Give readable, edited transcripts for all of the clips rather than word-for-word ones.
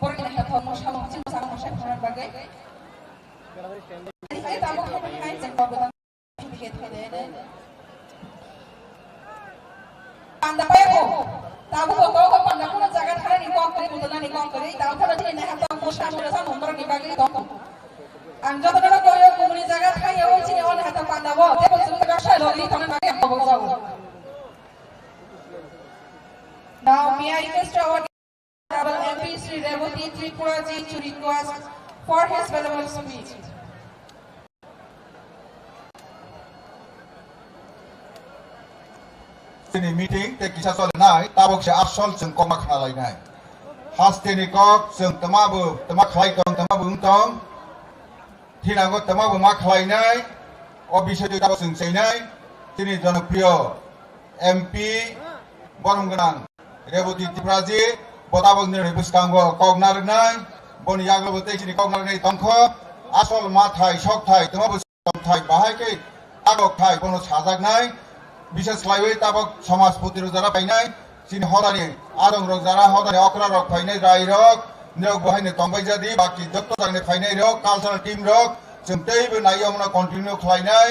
Borang yang tahu masa mungkin masa masa kurang bagai. Saya tahu kamu hai jangan betul sedikit ada. Anda payah tahu kau pandang pun jangan hari ni kau kiri betul ni kau kiri. Tahu kalau jadi nak tahu masa masa nomor ni bagai tahu. Anda tu kalau kau yang kumuni jangan hai awal sini awal nak tahu pandang awal. Tapi sebelum kita share lagi tahu bagai apa bagai. Now may I request our MP Sri Revati Tripuraji to request for his valuable speech. Ini meeting te kisah soal nai tabok se asal seng komak halai nai. Has teni kok seng temabu temak halai tong temabu untong. Tinanggo temabu mak halai nai. Obisya tu tabok seng sei nai. Tini Jonaprio MP Borong Genang Revati Tripuraji Botabok ni rebus kanggo kognar nai. Boni yaglo bote sini kognar nai tongko. Asal mathai sok thai temabu thai bahai ke agok thai bono sajak nai. বিশেষ লাইওয়ে তাবক সমাজ প্রতিরোধরা পাইনাই চিন হদানি Aarong rock যারা হদানি অকরা rock পাইনাই রাই rock নিয়োগ বহাইনে তংবাই জাদি বাকি যত জানি ফাইনাই rock cultural team rock जों तेइबो नाइयावनो continue खालायनाय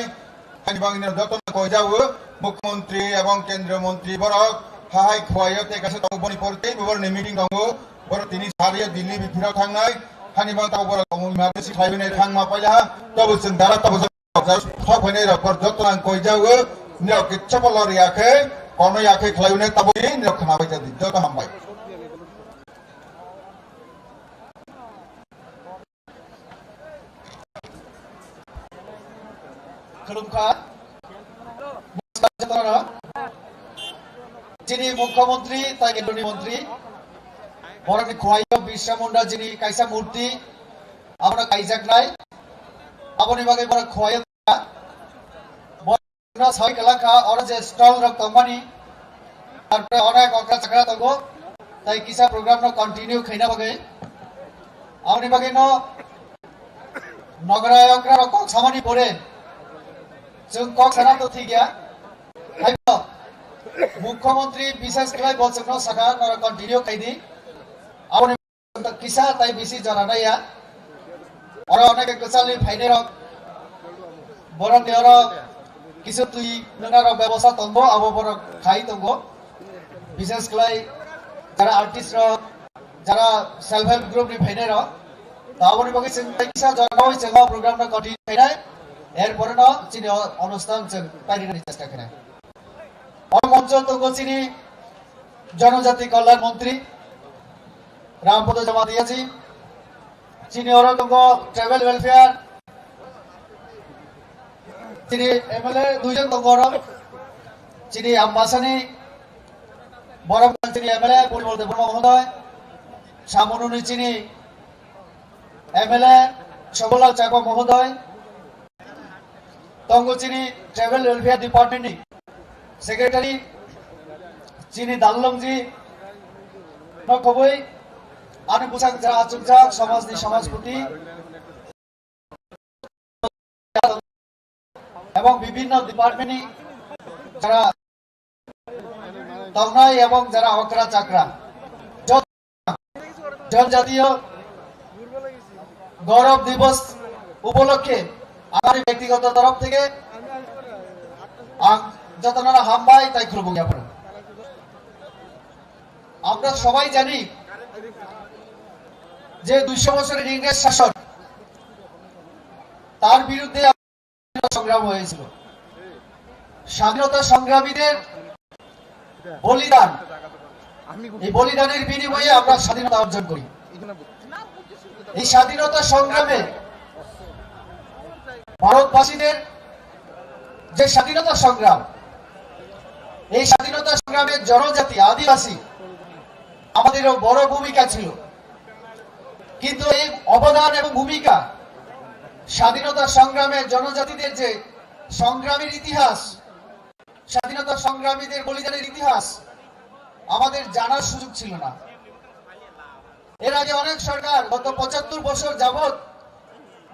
आंनि बांगिनो যত কইজাও मुख्यमंत्री এবং केंद्रीय मंत्री बरक हाहाय खवायो ते गासे तंग बनि परते बरनि मिटिं दंगो बर तिनि सारिया दिल्ली बिफिराव थांनाय हानि बां ताव बरक माबेसि खालायनाय थांमा पाइला तब जों दारा तब जों सब फैनाय रक যত आं कइजाओ Niak kita pelor ya ke, kono ya ke kelajuan tabu ini niak kenapa jadi jatuh hambai. Kelumkan, Mustaqbal Jini Mukhyamentri, Tanya Doni Menteri, orang di Kuwait Bisha Munda Jini Kaisa Murti, apa nak kaijak nai, apa ni bagai orang Kuwait ना सही कलाका और जे stall रख तंबानी तारपरे अनेक अकरा चकरा तंगो ताई किसा प्रोग्राम नो कंटिन्यू खैना बगे आवनी बगे नो नगरा अकरा रख सामानी पड़े जों कक साना तो ठीक गया हाइबो मुख्यमंत्री विशेष क्लाय बोलसनो सका नर कंटिन्यू खैदी आवनी किसा ताई बिसी जनाना या और अनेक कसाली फाइने रख बरन देर কিছু তুই ননার ব্যবস্থা তঙ্গ আবর খাই তঙ্গ বিশেষ করে যারা আর্টিস্ট যারা সেলফ হেল্প গ্রুপ নি ফাইনাই তাবনি বগে जों কিসা জনাও जों প্রোগ্রাম না কন্টিনিউ ফাইনাই এরপরে না চিনি অনুষ্ঠান जों পাইরিনার চেষ্টা করে আর মঞ্চ তঙ্গ চিনি জনজাতি কল্যাণ মন্ত্রী রামপদ জমা দিয়েছি চিনি ওর তঙ্গ travel welfare Cini MLA duijan tonggorom, cini ambasani, borom cini MLA puri bolte purma mohodoy, samonuni cini MLA Shobolal Chakwa mohodoy, tonggo cini Travel Welfare Department ni Secretary cini Dallongji, no koboi, anu pusat jara acunjak samaj ni samaj putih. এবং বিভিন্ন ডিপার্টমেন্টে যারা তংনাই এবং যারা অকরা চাকরা জনজাতীয় গৌরব দিবস উপলক্ষে আমার ব্যক্তিগত তরফ থেকে যতনারা হামবাই তাই খুলব জ্ঞাপন আমরা সবাই জানি যে 200 বছরের ইংরেজ শাসন তার বিরুদ্ধে সংগ্রাম হয়েছিল স্বাধীনতা সংগ্রামীদের বলিদান এই বলিদানের বিনিময়ে আমরা স্বাধীনতা অর্জন করি এই স্বাধীনতা সংগ্রামে ভারতবাসীদের যে স্বাধীনতা সংগ্রাম এই স্বাধীনতা সংগ্রামে জনজাতি আদিবাসী আমাদেরও বড় ভূমিকা ছিল কিন্তু এই অবদান এবং ভূমিকা স্বাধীনতা সংগ্রামে জনজাতিদের যে সংগ্রামের ইতিহাস স্বাধীনতা সংগ্রামীদের বলিদানের ইতিহাস আমাদের জানার সুযোগ ছিল না এর আগে অনেক সরকার গত 75 বছর যাবত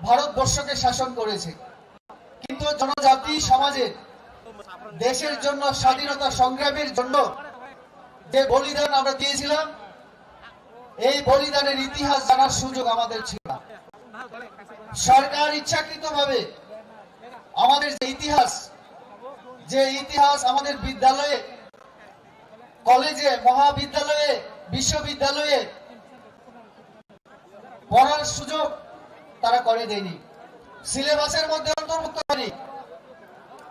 ভারতবর্ষকে শাসন করেছে কিন্তু জনজাতি সমাজে দেশের জন্য স্বাধীনতা সংগ্রামের জন্য যে বলিদান আমরা দিয়েছিলাম এই বলিদানের ইতিহাস জানার সুযোগ আমাদের ছিল না। সরকার ইচ্ছাকৃতভাবে আমাদের যে ইতিহাস আমাদের বিদ্যালয়ে, কলেজে, মহাবিদ্যালয়ে, বিশ্ববিদ্যালয়ে পড়ার সুযোগ তারা করে দেয়নি, সিলেবাসের মধ্যে অন্তর্ভুক্ত করেনি।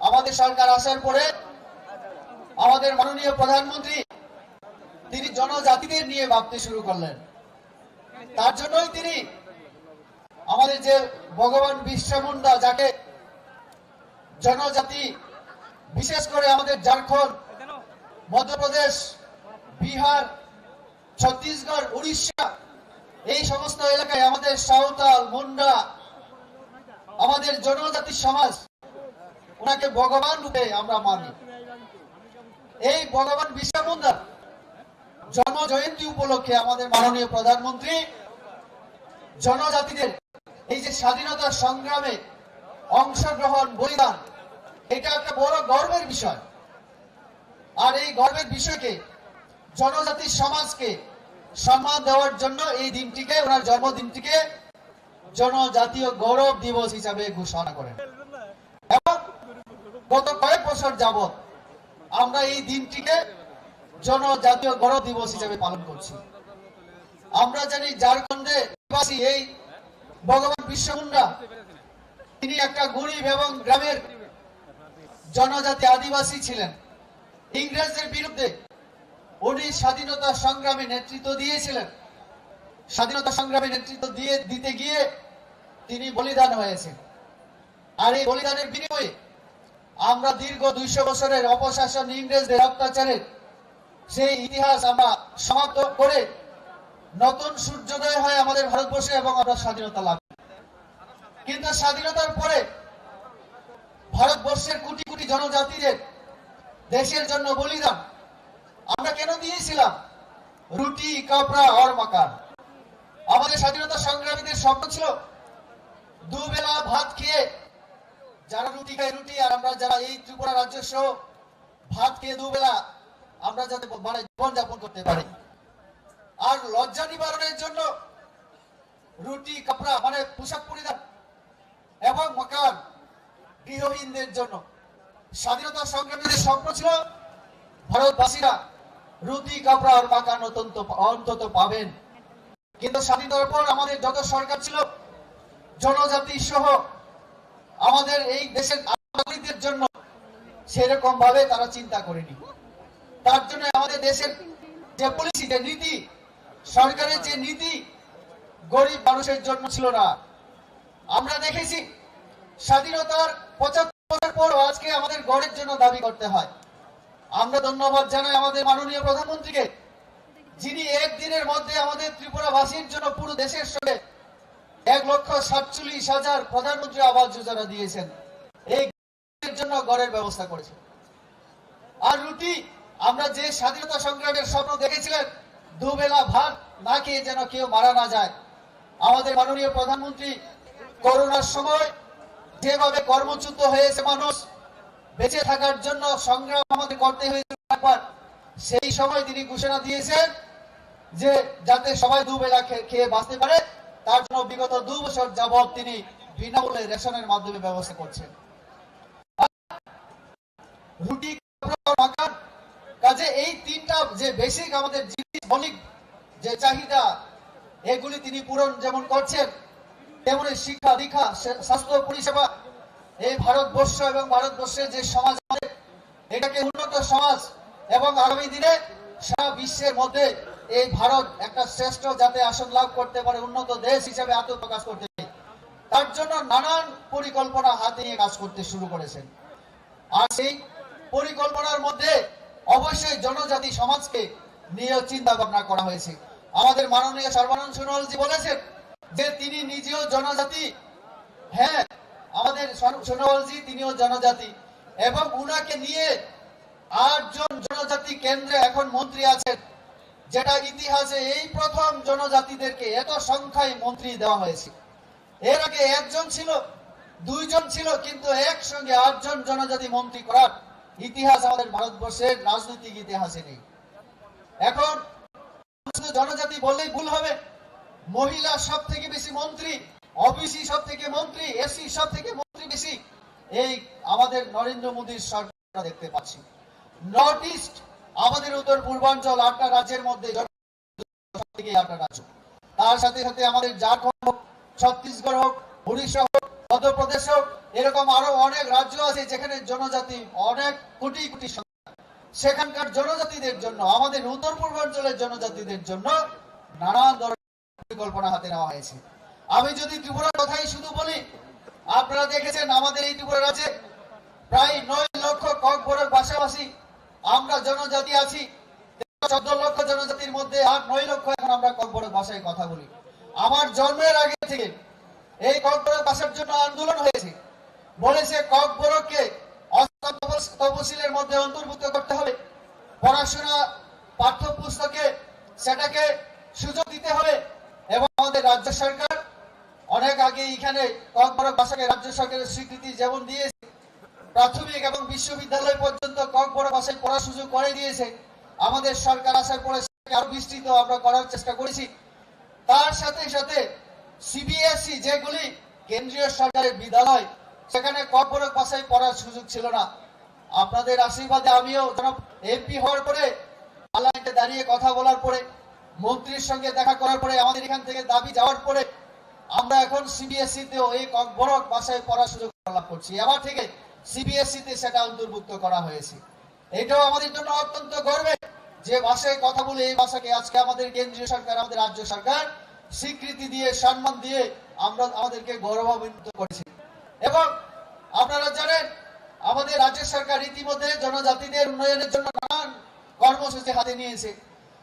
আমাদের সরকার আসার পরে আমাদের মাননীয় প্রধানমন্ত্রী তিনি জনজাতিদের নিয়ে ভাবতে শুরু করলেন। তার জন্যই তিনি আমাদের যে ভগবান বিরসা মুন্ডা, যাকে জনজাতি বিশেষ করে আমাদের ঝাড়খণ্ড, মধ্যপ্রদেশ, বিহার, ছত্তিশগড়, উড়িষ্যা এই সমস্ত এলাকায় আমাদের সাঁওতাল, মুন্ডা, আমাদের জনজাতি সমাজ ওনাকে ভগবান রূপে আমরা মানি। এই ভগবান বিরসা মুন্ডার জন্ম জয়ন্তী উপলক্ষে আমাদের মাননীয় প্রধানমন্ত্রী জনজাতিদের এই যে স্বাধীনতা সংগ্রামে অংশগ্রহণ, বলিদান, এটা একটা বড় গর্বের বিষয়। আর এই গর্বের বিষয়কে জনজাতি সমাজকে সম্মান দেওয়ার জন্য এই দিনটিকে, ওনার জন্মদিনটিকে জনজাতীয় গৌরব দিবস হিসাবে ঘোষণা করেন। এবং গত কয়েক বছর যাবৎ আমরা এই দিনটিকে জনজাতীয় গৌরব দিবস হিসাবে পালন করছি। আমরা জানি ঝাড়খণ্ডে নিবাসী এই ভগবান বিরসা মুন্ডা তিনি একটা গরিব এবং গ্রামের জনজাতি আদিবাসী ছিলেন। ইংরেজদের বিরুদ্ধে উনি স্বাধীনতা সংগ্রামে নেতৃত্ব দিয়েছিলেন। স্বাধীনতা সংগ্রামে নেতৃত্ব দিতে গিয়ে তিনি বলিদান হয়েছেন। আর এই বলিদানের বিনিময়ে আমরা দীর্ঘ 200 বছরের অপশাসন, ইংরেজদের অত্যাচারের সেই ইতিহাস আমরা সমাপ্ত করে নতুন সূর্যোদয় হয় আমাদের ভারতবর্ষে এবং আমরা স্বাধীনতা লাভ করি। কিন্তু স্বাধীনতার পরে ভারতবর্ষের কোটি কোটি জনজাতিদের দেশের জন্য বলিদান আমরা কেন দিয়েছিলাম? রুটি, কাপড়া আর মাকান। আমাদের স্বাধীনতা সংগ্রামীদের স্বপ্ন ছিল দুবেলা ভাত খেয়ে, যারা রুটি খায় রুটি, আর আমরা যারা এই ত্রিপুরা রাজ্য সহ ভাত খেয়ে দুবেলা আমরা যাতে জীবন যাপন করতে পারি। আর লজ্জা নিবারণের জন্য রুটি, কাপড়া পোশাক পরিধান এবং মাকান গৃহহীনদের জন্য। স্বাধীনতা সংগ্রামীদের স্বপ্ন ছিল ভারতবাসীরা রুটি, কাপড়া আর মাকান অন্তত পাবেন। কিন্তু স্বাধীনতার পর আমাদের যত সরকার ছিল জনজাতি সহ আমাদের এই দেশের নাগরিকদের জন্য সেরকম ভাবে তারা চিন্তা করেনি। তার জন্য আমাদের দেশের যে পলিসি, যে নীতি, সরকারের যে নীতি গরিব মানুষের জন্য ছিল না। আমরা দেখেছি স্বাধীনতার 75 বছর পর আজকে আমাদের গড়ের জন্য দাবি করতে হয়। আমরা ধন্যবাদ জানাই আমাদের মাননীয় প্রধানমন্ত্রীকে, যিনি একদিনের মধ্যে আমাদের ত্রিপুরাবাসীর জন্য পুরো দেশের সঙ্গে 1,47,000 প্রধানমন্ত্রী আবাস যোজনা দিয়েছেন। এই জন্য গড়ের ব্যবস্থা করেছেন। আর রুটি, আমরা যে স্বাধীনতা সংগ্রামের স্বপ্ন দেখেছিলেন দুবেলা ভাত না খেয়ে যেন কেউ মারা না যায়, আমাদের মাননীয় প্রধানমন্ত্রী করোনার সময় যেভাবে কর্মচ্যুত হয়েছে মানুষ, বেঁচে থাকার জন্য সংগ্রাম আমাদের করতে হয়েছে, সেই সময় তিনি ঘোষণা দিয়েছেন যে যাতে সবাই দুবেলা খেয়ে বাঁচতে পারে, তার জন্য বিগত 2 বছর যাবৎ তিনি বিনামূল্যে রেশনের মাধ্যমে ব্যবস্থা করছেন। রুটি, মাকান, কাজে এই তিনটা যে বেসিক আমাদের জিনিস, মৌলিক যে চাহিদা, এগুলি তিনি পূরণ যেমন করছেন, তেমনি শিক্ষা, দীক্ষা, স্বাস্থ্য পরিষেবা, এই ভারতবর্ষ এবং ভারতবর্ষের যে সমাজ এটাকে উন্নত সমাজ এবং আগামী দিনে সারা বিশ্বের মধ্যে এই ভারত একটা শ্রেষ্ঠ যাতে আসন লাভ করতে পারে, উন্নত দেশ হিসেবে আত্মপ্রকাশ করতে পারে, তার জন্য নানান পরিকল্পনা হাতে নিয়ে কাজ করতে শুরু করেছেন। আর সেই পরিকল্পনার মধ্যে অবশ্যই জনজাতি সমাজকে নিয়ে চিন্তা ভাবনা করা হয়েছে। আমাদের মাননীয় সর্বানন্দ সোনোয়ালজি বলেছেন যে তিনি নিজেও জনজাতি। হ্যাঁ, আমাদের সোনোয়ালজি তিনিও জনজাতি, এবং উনাকে নিয়ে 8 জন জনজাতি কেন্দ্রে এখন মন্ত্রী আছেন, যেটা ইতিহাসে এই প্রথম জনজাতিদেরকে এত সংখ্যায় মন্ত্রী দেওয়া হয়েছে। এর আগে 1 জন ছিল, 2 জন ছিল, কিন্তু একসঙ্গে 8 জন জনজাতি মন্ত্রী করার ইতিহাস আমাদের ভারতবর্ষের রাজনৈতিক ইতিহাসে নেই। এখন শুধু জনজাতি বললেই ভুল হবে। মহিলা সব থেকে বেশি মন্ত্রী, ওবিসি সব থেকে মন্ত্রী, এসসি সব থেকে মন্ত্রী বেশি এই আমাদের নরেন্দ্র মোদীর সরকার দেখতে পাচ্ছি। নর্থ ইস্ট আমাদের উত্তর পূর্বাঞ্চল 8টা রাজ্যের মধ্যে থেকে 8টা রাজ্য, তার সাথে সাথে আমাদের ঝাড়খণ্ড হোক, ছত্তিশগড় হোক, উড়িষ্যা হোক, মধ্যপ্রদেশ হোক, এরকম আরো অনেক রাজ্য আছে যেখানে জনজাতি অনেক কোটি কোটি সংখ্যা। সেখানকার জনজাতিদের জন্য, আমাদের উত্তর পূর্বাঞ্চলের জনজাতিদের জন্য নানান ধরনের পরিকল্পনা হাতে নেওয়া হয়েছে। আমি যদি ত্রিপুরার কথাই শুধু বলি, আপনারা দেখেছেন আমাদের এই ত্রিপুরা রাজ্যে প্রায় 9 লক্ষ ককবরক ভাষাভাষী আমরা জনজাতি আছি। 14 লক্ষ জনজাতির মধ্যে 8-9 লক্ষ এখন আমরা ককবরক ভাষায় কথা বলি। আমার জন্মের আগে থেকে এই ককবরক ভাষার জন্য আন্দোলন হয়েছে। বলেছে ককবরককে অষ্টম তফসিলের মধ্যে অন্তর্ভুক্ত করতে হবে, পড়াশোনা পাঠ্যপুস্তকে সেটাকে সুযোগ দিতে হবে। এবং আমাদের রাজ্য সরকার অনেক আগে এখানে ককবরক ভাষাকে রাজ্য সরকারের স্বীকৃতি যেমন দিয়েছে, প্রাথমিক এবং বিশ্ববিদ্যালয় পর্যন্ত ককবরক ভাষায় পড়ার সুযোগ করে দিয়েছে। আমাদের সরকার আসার পরে আরো বিস্তৃত আমরা করার চেষ্টা করেছি। তার সাথে সাথে সিবিএসই যেগুলি কেন্দ্রীয় সরকারের বিদ্যালয়, সেখানে ককবরক ভাষায় পড়ার সুযোগ ছিল না। আপনাদের আশীর্বাদে আমিও এমপি হওয়ার পরে, পার্লামেন্টে দাঁড়িয়ে কথা বলার পরে, মন্ত্রীর সঙ্গে দেখা করার পরে, আমাদের এখান থেকে দাবি যাওয়ার পরে আমরা এখন সিবিএসই তেও এই ককবরক ভাষায় পড়ার সুযোগ লাভ করছি। এবার থেকে সিবিএসই তে সেটা অন্তর্ভুক্ত করা হয়েছে। এটাও আমাদের জন্য অত্যন্ত গর্বের যে ভাষায় কথা বলে এই ভাষাকে আজকে আমাদের কেন্দ্রীয় সরকার, আমাদের রাজ্য সরকার স্বীকৃতি দিয়ে, সম্মান দিয়ে আমরা আমাদেরকে গৌরবান্বিত করেছি। এবং আপনারা জানেন আমাদের রাজ্য সরকার ইতিমধ্যে জনজাতিদের উন্নয়নের জন্য নানান কর্মসূচি হাতে নিয়েছে।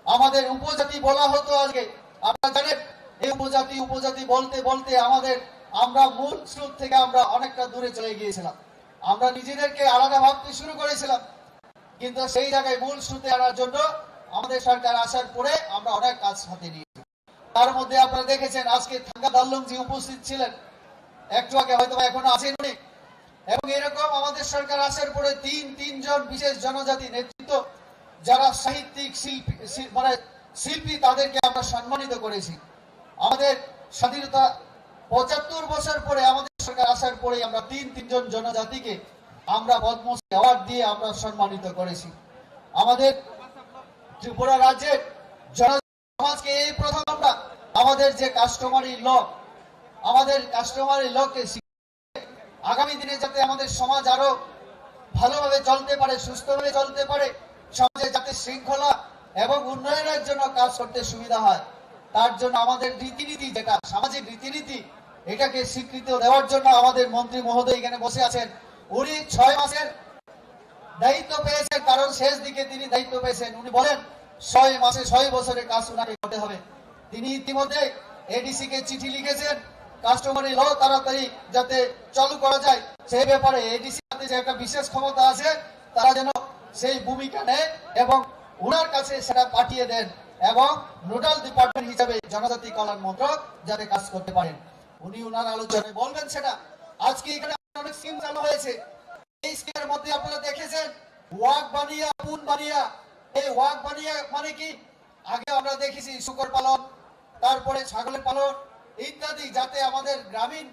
আমাদের উপজাতি বলা হতো আগে, আপনারা জানেন এই উপজাতি বলতে বলতে আমরা মূল স্রোত থেকে আমরা অনেকটা দূরে চলে গিয়েছিলাম। আমরা নিজেদেরকে আলাদা ভাবতে শুরু করেছিলাম, কিন্তু সেই জায়গায় মূল স্রোতে আনার জন্য আমাদের সরকার আসার পরে আমরা অনেক কাজ হাতে নিয়েছি। তার মধ্যে আপনারা দেখেছেন আজকে থাঙ্গা দাল্লুংজি উপস্থিত ছিলেন, একটু আগে হয়তো এখনো আছেন উনি। এবং এরকম আমাদের সরকার আসার পরে তিনজন বিশেষ জনজাতি নেতৃত্ব যারা সাহিত্যিক শিল্পী তাদেরকে আমরা সম্মানিত করেছি। আমাদের স্বাধীনতা 75 বছর পরে আমাদের সরকার আসার পরে আমরা তিনজন জনজাতিকে আমরা পদ্মশ্রী অ্যাওয়ার্ড দিয়ে আমরা সম্মানিত করেছি। আমাদের ত্রিপুরা রাজ্যের সমাজকে এই প্রথম আমরা আমাদের যে কাস্টমারি ল, আমাদের কাস্টমারি লকে আগামী দিনে যাতে আমাদের সমাজ আরো ভালোভাবে চলতে পারে, সুস্থভাবে চলতে পারে, সমাজে যাতে শৃঙ্খলা এবং উন্নয়নের জন্য কাজ করতে সুবিধা হয়, তার জন্য আমাদের রীতিনীতি, যেটা সামাজিক রীতিনীতি, এটাকে স্বীকৃতি দেওয়ার জন্য আমাদের মন্ত্রী মহোদয় এখানে বসে আছেন। উনি 6 মাসের দায়িত্ব পেয়েছেন, কারণ শেষ দিকে তিনি দায়িত্ব পেয়েছেন। উনি বলেন 6 মাসে 6 বছরের কাজ উনাকে করতে হবে। তিনি ইতিমধ্যে এডিসি কে চিঠি লিখেছেন কাস্টমারি ল তাড়াতাড়ি যাতে চালু করা যায়, সেই ব্যাপারে এডিসি হাতে যে একটা বিশেষ ক্ষমতা আছে তারা যেন সেই ভূমিকা নেয় এবং উনার কাছে সেটা পাঠিয়ে দেন এবং নোডাল ডিপার্টমেন্ট হিসাবে জনজাতি কল্যাণ মন্ত্রক যাতে কাজ করতে পারেন। উনি উনার আলোচনায় বলবেন সেটা। আজকে এখানে অনেক স্কিম চালু হয়েছে। এই স্কিমের মধ্যে আপনারা দেখেছেন ওয়াক বানিয়া, পুন বানিয়া। এই ওয়াক বানিয়া মানে কি? আগে আমরা দেখেছি শুকর পালন, তারপরে ছাগলের পালন ইত্যাদি, যাতে আমাদের গ্রামীণ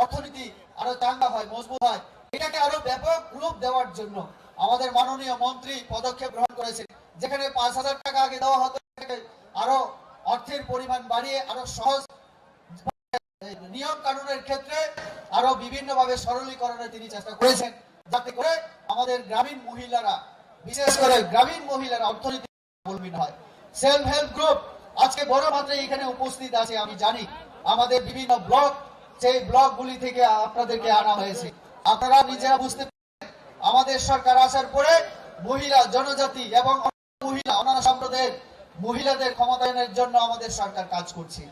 অর্থনীতি আরো চাঙ্গা হয়, মজবুত হয়। এটাকে আরো ব্যাপক রূপ দেওয়ার জন্য আমাদের মাননীয় মন্ত্রী পদক্ষেপ গ্রহণ করেছেন। যেখানে 5,000 টাকা আগে দেওয়া হতো, আরো অর্থের পরিমাণ বাড়িয়ে আরো সহজ নিয়ম কানুনের ক্ষেত্রে আরো বিভিন্ন ভাবে সরলীকরণের তিনি চেষ্টা করেছেন, যাতে করে আমাদের গ্রামীণ মহিলারা, বিশেষ করে গ্রামীণ মহিলারা অর্থনীতি বলবিন হয়। সেলফ হেল্প গ্রুপ আজকে বড় মাত্রায় এখানে উপস্থিত আছে। আমি জানি আমাদের বিভিন্ন ব্লক, সেই ব্লকগুলি থেকে আপনাদেরকে আনা হয়েছে। আপনারা নিজেরা বুঝতে পারেন আমাদের সরকার আসার পরে মহিলা, জনজাতি এবং মহিলা, অন্যান্য সম্প্রদায়ের মহিলাদের ক্ষমতায়নের জন্য আমাদের সরকার কাজ করছে।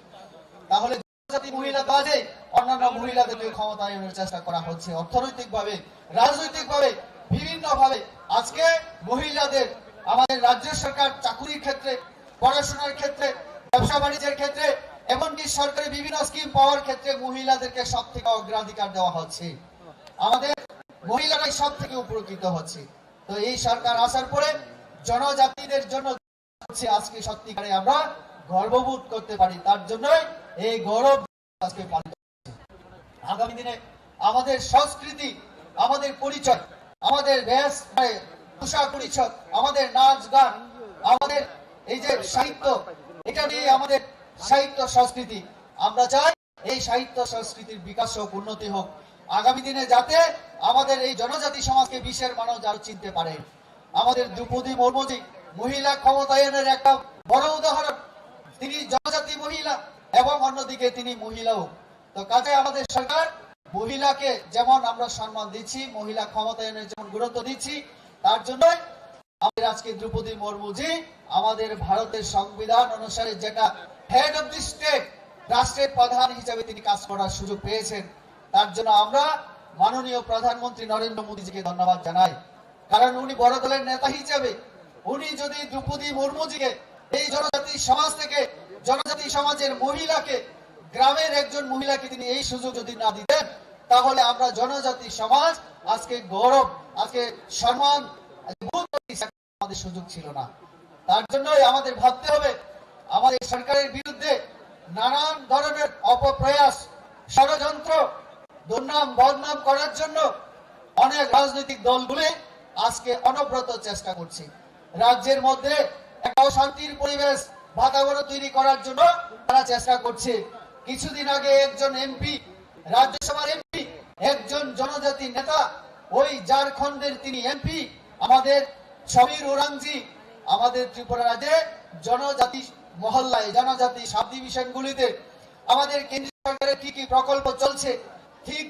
তাহলে জনজাতি মহিলা কাজে অন্যান্য মহিলাদেরকে ক্ষমতায়নের চেষ্টা করা হচ্ছে, অর্থনৈতিকভাবে, রাজনৈতিকভাবে, বিভিন্নভাবে। আজকে মহিলাদের আমাদের রাজ্য সরকার চাকুরির ক্ষেত্রে, পড়াশোনার ক্ষেত্রে, ব্যবসা বাণিজ্যের ক্ষেত্রে, এমনকি সরকারি বিভিন্ন স্কিম পাওয়ার ক্ষেত্রে মহিলাদেরকে সব থেকে অগ্রাধিকার দেওয়া হচ্ছে। আমাদের মহিলারাই সব থেকে উপকৃত হচ্ছে। তো এই সরকার আসার পরে জনজাতিদের জন্য আজকে সত্যিকারে আমরা গর্ববোধ করতে পারি। তার জন্যই এই গৌরব আজকে পালিত হচ্ছে। আগামী দিনে আমাদের সংস্কৃতি, আমাদের পরিচয়, আমাদের বেশ পোশাক পরিচ্ছদ, আমাদের নাচ গান, আমাদের এই যে সাহিত্য, এটা নিয়ে আমাদের সাহিত্য সংস্কৃতি, আমরা চাই এই সাহিত্য সংস্কৃতির বিকাশ হোক, উন্নতি হোক। আগামী দিনে যাতে আমাদের এই জনজাতি সমাজকে বিশ্বের মানুষ আরো চিনতে পারে। আমাদের দ্রৌপদী মুর্মুজি মহিলা ক্ষমতায়নের একটা বড় উদাহরণ। তিনি জনজাতি মহিলা এবং অন্যদিকে তিনি মহিলাও। তো কাজে আমাদের সরকার মহিলাকে যেমন আমরা সম্মান দিচ্ছি, মহিলা ক্ষমতায়নের যেমন গুরুত্ব দিচ্ছি, তার জন্যই আমাদের আজকে দ্রৌপদী মুর্মুজি আমাদের ভারতের সংবিধান অনুসারে যেটা হেড অফ দি স্টেট, রাষ্ট্রের প্রধান হিসেবে তিনি কাজ করার সুযোগ পেয়েছেন। তার জন্য আমরা মাননীয় প্রধানমন্ত্রী নরেন্দ্র মোদীজিকে ধন্যবাদ জানাই। কারণ উনি বড় দলের নেতা হিসেবে উনি যদি দ্রৌপদী মুর্মুজিকে এই জনজাতি সমাজ থেকে, জনজাতি সমাজের মহিলাকে, গ্রামের একজন মহিলাকে তিনি এই সুযোগ যদি না দিতেন, তাহলে আমরা জনজাতি সমাজ আজকে গৌরব, আজকে সম্মান আমাদের সুযোগ ছিল না। তার জন্যই আমাদের ভাবতে হবে আমাদের সরকারের বিরুদ্ধে নানান ধরনের অপপ্রয়াস, ষড়যন্ত্র, দুর্নাম বদনাম করার জন্য অনেক রাজনৈতিক দলগুলি আজকে অনবরত চেষ্টা করছে। রাজ্যের মধ্যে একটা অশান্তির পরিবেশ, বাতাবরণ তৈরি করার জন্য তারা চেষ্টা করছে। কিছুদিন আগে একজন এমপি, রাজ্যসভার এমপি, একজন জনজাতি নেতা, ওই ঝাড়খণ্ডের তিনি এমপি, আমাদের সমীর ওরাংজি, আমাদের ত্রিপুরা রাজ্যে জনজাতি মহল্লায়, জনজাতি সাব ডিভিশনগুলিতে আমাদের কেন্দ্রীয় সরকারের কি কি প্রকল্প চলছে,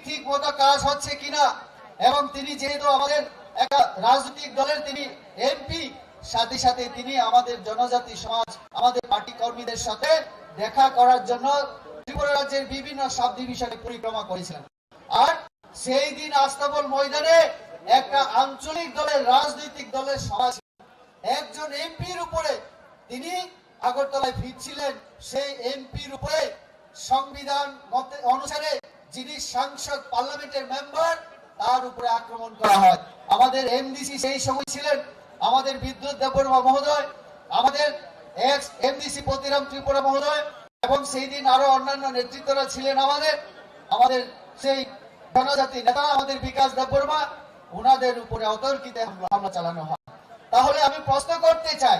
ঠিক মতো কাজ হচ্ছে কিনা, এবং তিনি যেহেতু আমাদের একটা রাজনৈতিক দলের তিনি এমপি, সাথে সাথে তিনি আমাদের জনজাতি সমাজ, আমাদের পার্টি কর্মীদের সাথে দেখা করার জন্য ত্রিপুরা রাজ্যের বিভিন্ন সাব ডিভিশনে পরিক্রমা করেছিলেন। আর সেই দিন আস্তাবল ময়দানে একটা আঞ্চলিক দলের, রাজনৈতিক দলের সভা, একজন এমপির উপরে তিনি আগরতলায় ফিরছিলেন, সেই এমপির উপরে সংবিধান অনুসারে যিনি সাংসদ, পার্লামেন্টের মেম্বার, তার উপরে আক্রমণ করা হয়। আমাদের এমডিসি সেই সময় ছিলেন আমাদের বিদ্যুৎ দেববর্মা মহোদয়, আমাদের এক্স এমডিসি প্রতিরাম ত্রিপুরা মহোদয়, এবং সেই দিন আরো অন্যান্য নেতৃত্বরা ছিলেন আমাদের সেই জনজাতি নেতা, আমাদের বিকাশ দেববর্মা, ওনাদের উপরে অতর্কিত হামলা চালানো হয়। তাহলে আমি প্রশ্ন করতে চাই,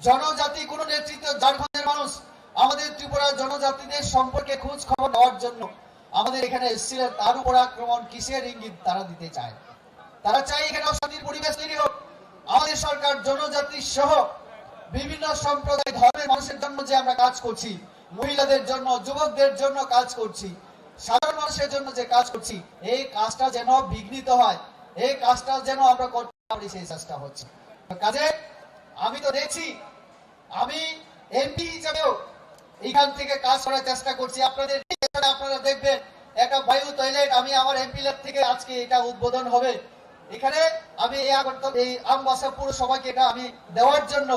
জনজাতি কোন নেতৃত্ব, ঝাড়খণ্ডের মানুষ আমাদের ত্রিপুরা জনজাতিদের সম্পর্কে খোঁজ খবর নেওয়ার জন্য আমাদের এখানে এসেছিলেন, তার উপর আক্রমণ কিসের ইঙ্গিত তারা দিতে চায়? তারা চায় এখানে অশান্তির পরিবেশ তৈরি হোক। আমাদের সরকার জনজাতি সহ বিভিন্ন সম্প্রদায়, ধর্মের মানুষের জন্য যে আমরা কাজ করছি, মহিলাদের জন্য, যুবকদের জন্য কাজ করছি, সাধারণ মানুষের জন্য যে কাজ করছি, এই কাজটা যেন বিঘ্নিত হয়, এই কাজটা যেন আমরা করতে পারি, সেই চেষ্টা হচ্ছে। কাজে আমি তো দেখছি, আমি এমপি হিসেবেও এখান থেকে কাজ করার চেষ্টা করছি। আপনারা দেখবেন একটা বায়ু টয়লেট, আমি আমার এমপি ল্যাব থেকে আজকে এটা উদ্বোধন হবে। এখানে আমি এই আমবাসা পুরসভাকে এটা আমি দেওয়ার জন্য,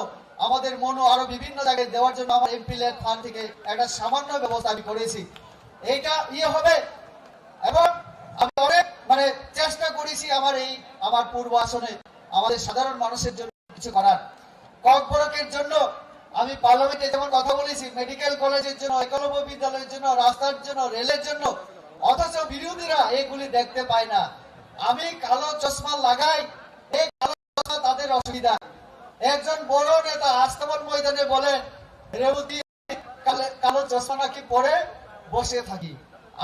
আমাদের মনো আরো বিভিন্ন জায়গায় দেওয়ার জন্য আমার এমপি ল্যাব ফান্ড থেকে একটা সামান্য ব্যবস্থা আমি করেছি। এইটা হবে, এবং আমি অনেক চেষ্টা করেছি আমার পূর্ব আসনে আমাদের সাধারণ মানুষের জন্য কিছু করার। ককবরকের জন্য আমি পার্লামেন্টে যেমন কথা বলেছি, মেডিকেল কলেজের জন্য, একলব্য বিদ্যালয়ের জন্য, রাস্তার জন্য, রেলের জন্য, অথচ বিরোধীরা এগুলি দেখতে পায় না। আমি কালো চশমা লাগাই, এই কালো চশমা তাদের অসুবিধা। একজন বড় নেতা আস্তাবল ময়দানে বলেন, রেবতী কালো চশমা নাকি পরে বসে থাকি।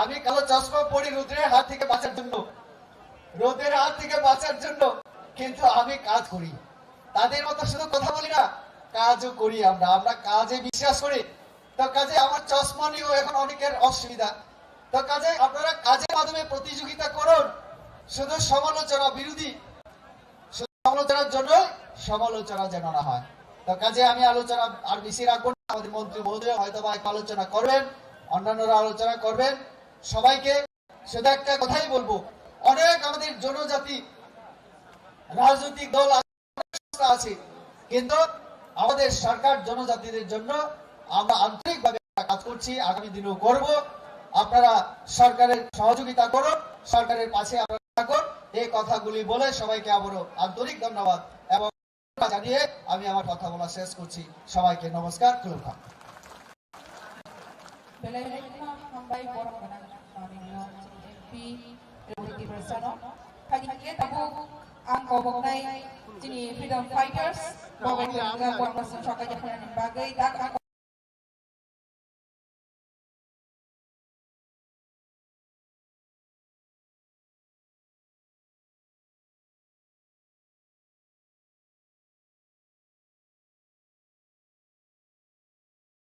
আমি কালো চশমা পরি রোদের হাত থেকে বাঁচার জন্য, রোদের হাত থেকে বাঁচার জন্য, কিন্তু আমি কাজ করি। তাদের মতো শুধু কথা বলি না, কাজও করি। আমরা কাজে বিশ্বাস করি। তো কাজে আমার চশমা নিয়েও এখন অনেকের অসুবিধা। তো কাজে আপনারা কাজের মাধ্যমে প্রতিযোগিতা করুন, শুধু সমালোচনা বিরোধী, শুধু সমালোচনার জন্য সমালোচনা যেন না হয়। তো কাজে আমি আলোচনা আর বেশি রাখবো না। আমাদের মন্ত্রী মহোদয় হয়তো বা আলোচনা করবেন, অন্যান্যরা আলোচনা করবেন। সবাইকে শুধু একটা কথাই বলবো, অনেক আমাদের জনজাতি রাজনৈতিক দল আছে, কিন্তু আমাদের সরকার জনজাতিদের জন্য আমরা আন্তরিকভাবে কাজ করছি, আগামী দিনেও করব। আপনারা সরকারের সহযোগিতা করুন, সরকারের পাশে আপনারা থাকুন। এই কথাগুলি বলে সবাইকে আবারও আন্তরিক ধন্যবাদ এবং জানিয়ে আমি আমার কথা বলা শেষ করছি। সবাইকে নমস্কার, খুলুন। Belai-belai hambai borok menang Marinyo MP Republik Bersano. Kali ini tabu angko boknai Freedom Fighters. Bawa juga buat masuk cakap jangan bagai tak angko